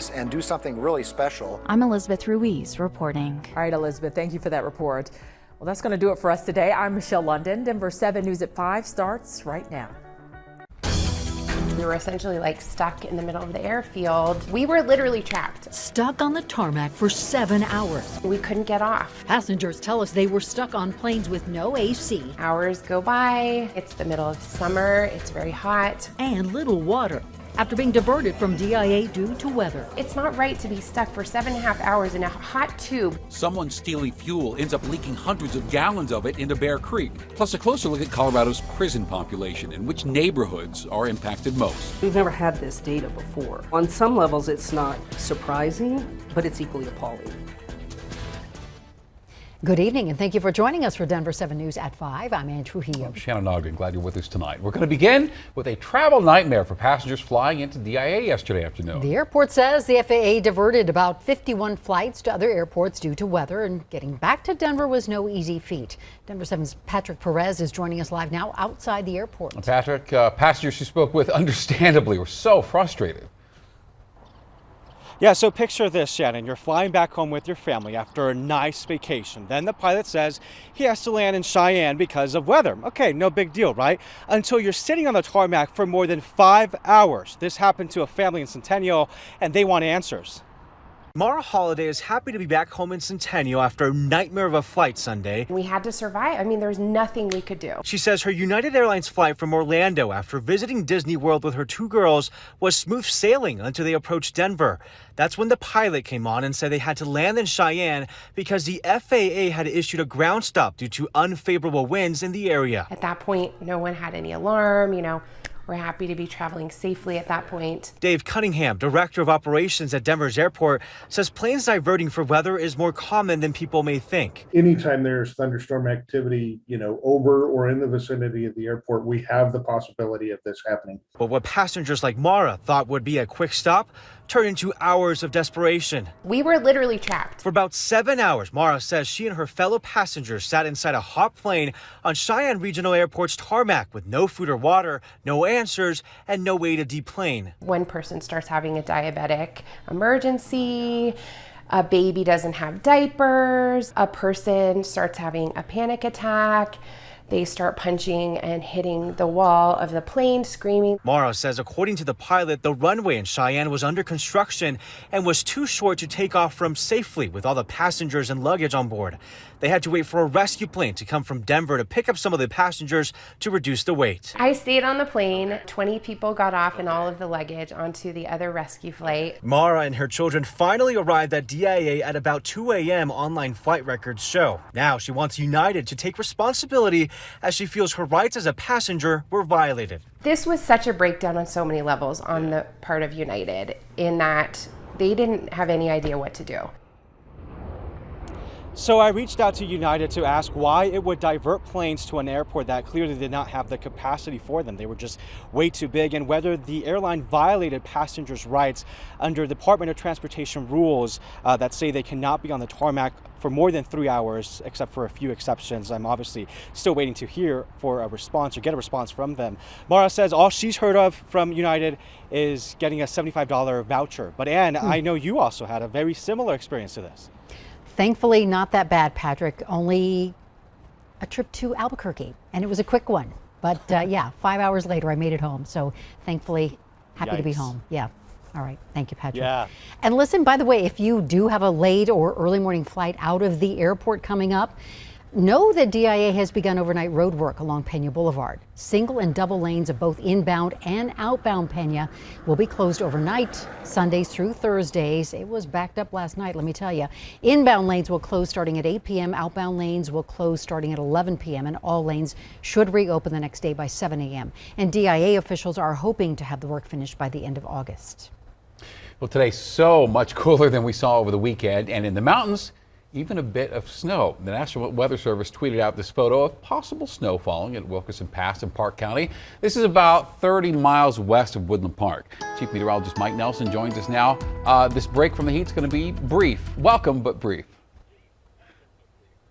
this and do something really special. I'm Elizabeth Ruiz reporting. All right, Elizabeth, thank you for that report. Well, that's going to do it for us today. I'm Michelle London. Denver 7 News at 5 starts right now. We were essentially like stuck in the middle of the airfield. We were literally trapped. Stuck on the tarmac for 7 hours. We couldn't get off. Passengers tell us they were stuck on planes with no AC. Hours go by. It's the middle of summer. It's very hot. And little water. After being diverted from DIA due to weather. It's not right to be stuck for 7.5 hours in a hot tube. Someone stealing fuel ends up leaking hundreds of gallons of it into Bear Creek. Plus a closer look at Colorado's prison population and which neighborhoods are impacted most. We've never had this data before. On some levels, it's not surprising, but it's equally appalling. Good evening, and thank you for joining us for Denver 7 News at 5. I'm Ann Trujillo. I'm Shannon Ogden. Glad you're with us tonight. We're going to begin with a travel nightmare for passengers flying into DIA yesterday afternoon. The airport says the FAA diverted about 51 flights to other airports due to weather, and getting back to Denver was no easy feat. Denver 7's Patrick Perez is joining us live now outside the airport. Patrick, passengers you spoke with understandably were so frustrated. Yeah, so picture this, Shannon. You're flying back home with your family after a nice vacation. Then the pilot says he has to land in Cheyenne because of weather. Okay, no big deal, right? Until you're sitting on the tarmac for more than 5 hours. This happened to a family in Centennial, and they want answers. Mara Holiday is happy to be back home in Centennial after a nightmare of a flight Sunday. We had to survive. I mean, there's nothing we could do. She says her United Airlines flight from Orlando after visiting Disney World with her 2 girls was smooth sailing until they approached Denver. That's when the pilot came on and said they had to land in Cheyenne because the FAA had issued a ground stop due to unfavorable winds in the area. At that point, no one had any alarm, We're happy to be traveling safely at that point. Dave Cunningham, director of operations at Denver's airport, says planes diverting for weather is more common than people may think. Anytime there's thunderstorm activity, over or in the vicinity of the airport, we have the possibility of this happening. But what passengers like Mara thought would be a quick stop turned into hours of desperation. We were literally trapped. For about 7 hours, Mara says she and her fellow passengers sat inside a hot plane on Cheyenne Regional Airport's tarmac with no food or water, no answers, and no way to deplane. One person starts having a diabetic emergency, a baby doesn't have diapers, a person starts having a panic attack. They start punching and hitting the wall of the plane, screaming. Mara says, according to the pilot, the runway in Cheyenne was under construction and was too short to take off from safely with all the passengers and luggage on board. They had to wait for a rescue plane to come from Denver to pick up some of the passengers to reduce the weight. I stayed on the plane. 20 people got off and all of the luggage onto the other rescue flight. Mara and her children finally arrived at DIA at about 2 a.m. online flight records show. Now she wants United to take responsibility as she feels her rights as a passenger were violated. This was such a breakdown on so many levels on the part of United in that they didn't have any idea what to do. So I reached out to United to ask why it would divert planes to an airport that clearly did not have the capacity for them. They were just way too big, and whether the airline violated passengers' rights under Department of Transportation rules that say they cannot be on the tarmac for more than 3 hours, except for a few exceptions. I'm obviously still waiting to hear for a response or get a response from them. Mara says all she's heard of from United is getting a $75 voucher. But Ann, I know you also had a very similar experience to this. Thankfully, not that bad, Patrick. Only a trip to Albuquerque, and it was a quick one. But yeah, 5 hours later, I made it home. So thankfully, happy to be home. Yeah. All right. Thank you, Patrick. Yeah. And listen, by the way, if you do have a late or early morning flight out of the airport coming up, know that DIA has begun overnight road work along Pena Boulevard. Single and double lanes of both inbound and outbound Pena will be closed overnight, Sundays through Thursdays. It was backed up last night, let me tell you. Inbound lanes will close starting at 8 p.m. Outbound lanes will close starting at 11 p.m. and all lanes should reopen the next day by 7 a.m. And DIA officials are hoping to have the work finished by the end of August. Well, today's so much cooler than we saw over the weekend, and in the mountains, even a bit of snow. The National Weather Service tweeted out this photo of possible snow falling at Wilkinson Pass in Park County. This is about 30 miles west of Woodland Park. Chief Meteorologist Mike Nelson joins us now. This break from the heat is going to be brief. Welcome, but brief.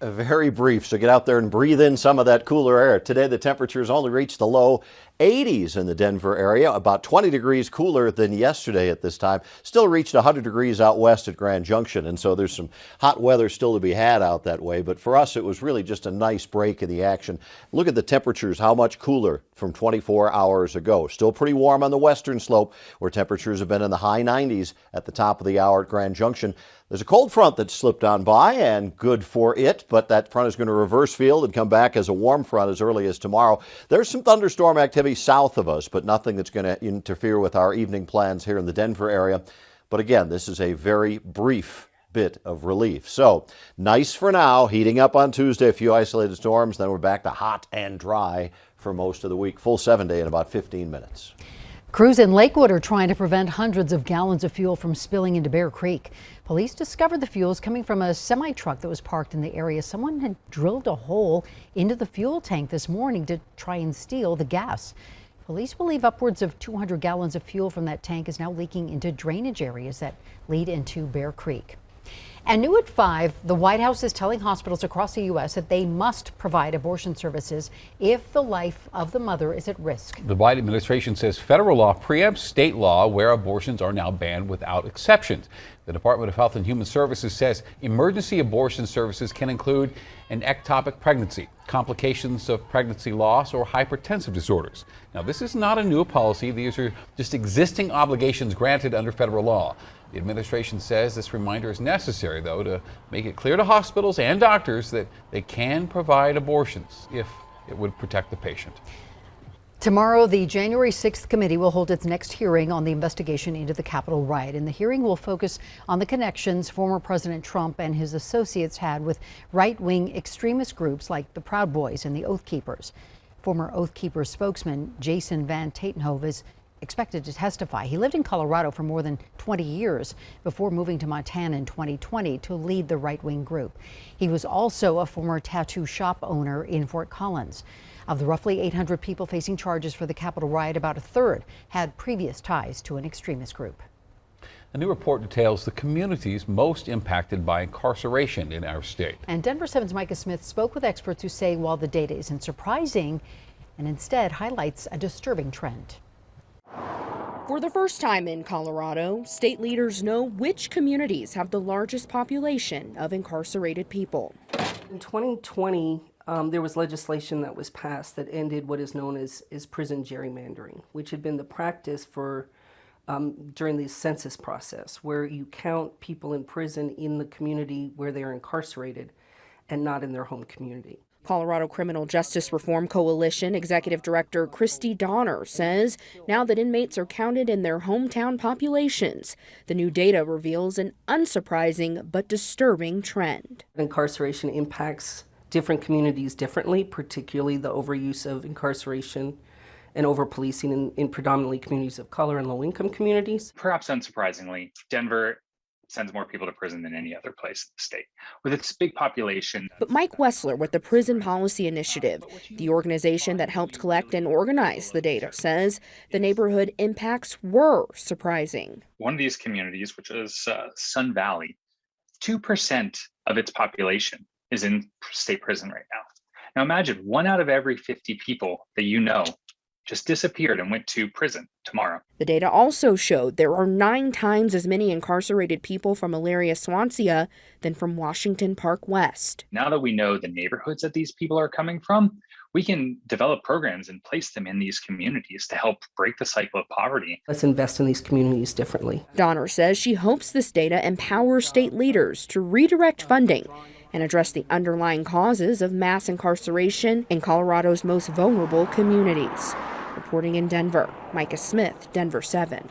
Very brief, so get out there and breathe in some of that cooler air. Today the temperatures only reached the low 80s in the Denver area, about 20 degrees cooler than yesterday at this time. Still reached 100 degrees out west at Grand Junction, and so there's some hot weather still to be had out that way. But for us, it was really just a nice break in the action. Look at the temperatures, how much cooler from 24 hours ago. Still pretty warm on the western slope, where temperatures have been in the high 90s at the top of the hour at Grand Junction. There's a cold front that slipped on by, and good for it, but that front is going to reverse field and come back as a warm front as early as tomorrow. There's some thunderstorm activity south of us, but nothing that's going to interfere with our evening plans here in the Denver area. But again, this is a very brief bit of relief. So nice for now, heating up on Tuesday, a few isolated storms, then we're back to hot and dry for most of the week. Full 7-day in about 15 minutes. Crews in Lakewood are trying to prevent hundreds of gallons of fuel from spilling into Bear Creek. Police discovered the fuels coming from a semi-truck that was parked in the area. Someone had drilled a hole into the fuel tank this morning to try and steal the gas. Police believe upwards of 200 gallons of fuel from that tank is now leaking into drainage areas that lead into Bear Creek. And new at 5, the White House is telling hospitals across the U.S. that they must provide abortion services if the life of the mother is at risk. The Biden administration says federal law preempts state law where abortions are now banned without exceptions. The Department of Health and Human Services says emergency abortion services can include an ectopic pregnancy, complications of pregnancy loss, or hypertensive disorders. Now, this is not a new policy. These are just existing obligations granted under federal law. The administration says this reminder is necessary, though, to make it clear to hospitals and doctors that they can provide abortions if it would protect the patient. Tomorrow, the January 6th committee will hold its next hearing on the investigation into the Capitol riot. And the hearing will focus on the connections former President Trump and his associates had with right-wing extremist groups like the Proud Boys and the Oath Keepers. Former Oath Keepers spokesman Jason Van Tatenhove is expected to testify. He lived in Colorado for more than 20 years before moving to Montana in 2020 to lead the right-wing group. He was also a former tattoo shop owner in Fort Collins. Of the roughly 800 people facing charges for the Capitol riot, about a third had previous ties to an extremist group. A new report details the communities most impacted by incarceration in our state. And Denver 7's Micah Smith spoke with experts who say while the data isn't surprising and instead highlights a disturbing trend. For the first time in Colorado, state leaders know which communities have the largest population of incarcerated people. In 2020, there was legislation that was passed that ended what is known as prison gerrymandering, which had been the practice for during the census process, where you count people in prison in the community where they are incarcerated and not in their home community. Colorado Criminal Justice Reform Coalition Executive Director Christy Donner says now that inmates are counted in their hometown populations, the new data reveals an unsurprising but disturbing trend. Incarceration impacts different communities differently, particularly the overuse of incarceration and over-policing in predominantly communities of color and low-income communities. Perhaps unsurprisingly, Denver sends more people to prison than any other place in the state, with its big population. But Mike Wessler with the Prison Policy Initiative, the organization that helped collect and organize the data, says the neighborhood impacts were surprising. One of these communities, which is Sun Valley, 2% of its population is in state prison right now. Now imagine 1 out of every 50 people that you know just disappeared and went to prison tomorrow. The data also showed there are 9 times as many incarcerated people from Elyria Swansea than from Washington Park West. Now that we know the neighborhoods that these people are coming from, we can develop programs and place them in these communities to help break the cycle of poverty. Let's invest in these communities differently. Donner says she hopes this data empowers state leaders to redirect funding and address the underlying causes of mass incarceration in Colorado's most vulnerable communities. Reporting in Denver, Micah Smith, Denver 7.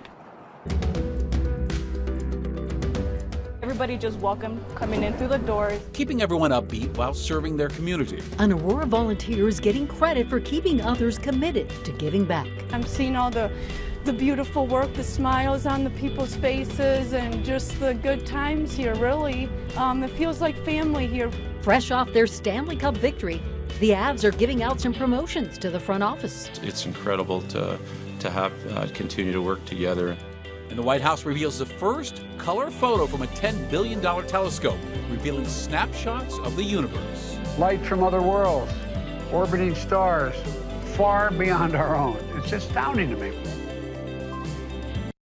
Everybody just welcome coming in through the doors. Keeping everyone upbeat while serving their community. An Aurora volunteer is getting credit for keeping others committed to giving back. I'm seeing all the beautiful work, the smiles on the people's faces, and just the good times here, really. It feels like family here. Fresh off their Stanley Cup victory, the Avs are giving out some promotions to the front office. It's incredible to have continue to work together. And the White House reveals the first color photo from a $10 billion telescope, revealing snapshots of the universe. Light from other worlds, orbiting stars, far beyond our own. It's astounding to me.